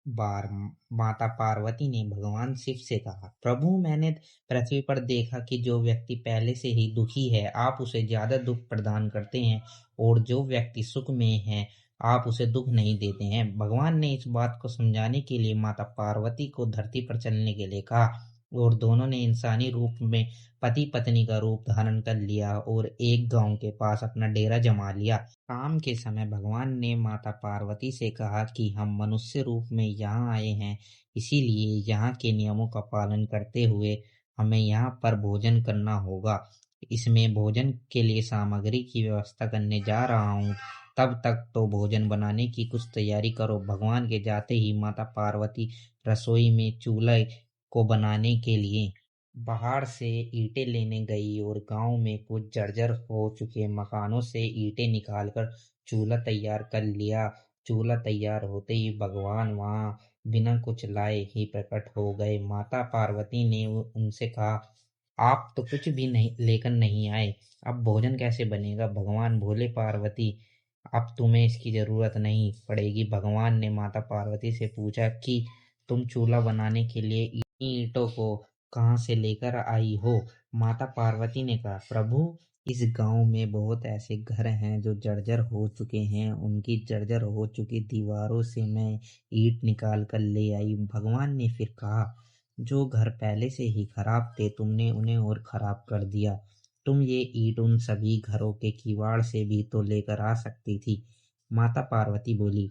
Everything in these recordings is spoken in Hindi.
बार माता पार्वती ने भगवान शिव से कहा, प्रभु मैंने पृथ्वी पर देखा कि जो व्यक्ति पहले से ही दुखी है आप उसे ज्यादा दुख प्रदान करते हैं और जो व्यक्ति सुख में है आप उसे दुख नहीं देते हैं। भगवान ने इस बात को समझाने के लिए माता पार्वती को धरती पर चलने के लिए कहा और दोनों ने इंसानी रूप में पति पत्नी का रूप धारण कर लिया और एक गांव के पास अपना डेरा जमा लिया। शाम के समय भगवान ने माता पार्वती से कहा कि हम मनुष्य रूप में यहाँ आए हैं, इसीलिए यहाँ के नियमों का पालन करते हुए हमें यहाँ पर भोजन करना होगा। इसमें भोजन के लिए सामग्री की व्यवस्था करने जा रहा हूँ, तब तक तो भोजन बनाने की कुछ तैयारी करो। भगवान के जाते ही माता पार्वती रसोई में चूल्हे को बनाने के लिए बाहर से ईंटें लेने गई और गांव में कुछ जर्जर हो चुके मकानों से ईंटें निकालकर चूल्हा तैयार कर लिया। चूल्हा तैयार होते ही भगवान वहां बिना कुछ लाए ही प्रकट हो गए। माता पार्वती ने उनसे कहा, आप तो कुछ भी नहीं लेकर नहीं आए, अब भोजन कैसे बनेगा? भगवान बोले, पार्वती अब तुम्हें इसकी जरूरत नहीं पड़ेगी। भगवान ने माता पार्वती से पूछा कि तुम चूल्हा बनाने के लिए ईंटों को कहाँ से लेकर आई हो? माता पार्वती ने कहा, प्रभु इस गांव में बहुत ऐसे घर हैं जो जर्जर हो चुके हैं, उनकी जर्जर हो चुकी दीवारों से मैं ईंट निकाल कर ले आई। भगवान ने फिर कहा, जो घर पहले से ही खराब थे तुमने उन्हें और खराब कर दिया। तुम ये ईंट उन सभी घरों के किवाड़ से भी तो लेकर आ सकती थी। माता पार्वती बोली,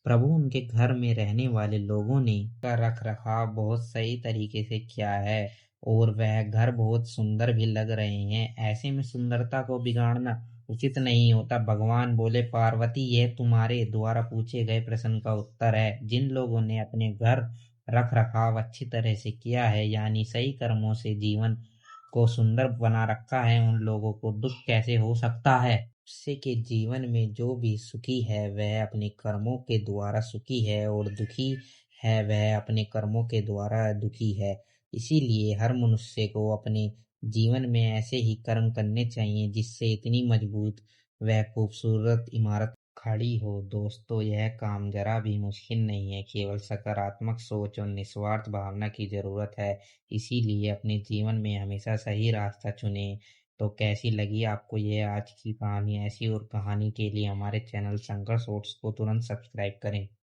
प्रभु उनके घर में रहने वाले लोगों ने का रख रखाव बहुत सही तरीके से किया है और वह घर बहुत सुंदर भी लग रहे हैं, ऐसे में सुंदरता को बिगाड़ना उचित नहीं होता। भगवान बोले, पार्वती यह तुम्हारे द्वारा पूछे गए प्रश्न का उत्तर है। जिन लोगों ने अपने घर रख रखाव अच्छी तरह से किया है यानी सही कर्मों से जीवन को सुंदर बना रखा है, उन लोगों को दुख कैसे हो सकता है? मनुष्य के जीवन में जो भी सुखी है वह अपने कर्मों के द्वारा सुखी है और दुखी है वह अपने कर्मों के द्वारा दुखी है। इसीलिए हर मनुष्य को अपने जीवन में ऐसे ही कर्म करने चाहिए जिससे इतनी मजबूत व खूबसूरत इमारत खड़ी हो। दोस्तों, यह काम जरा भी मुश्किल नहीं है, केवल सकारात्मक सोच और निस्वार्थ भावना की जरूरत है। इसीलिए अपने जीवन में हमेशा सही रास्ता चुने। तो कैसी लगी आपको ये आज की कहानी? ऐसी और कहानी के लिए हमारे चैनल संघर्ष ओट्स को तुरंत सब्सक्राइब करें।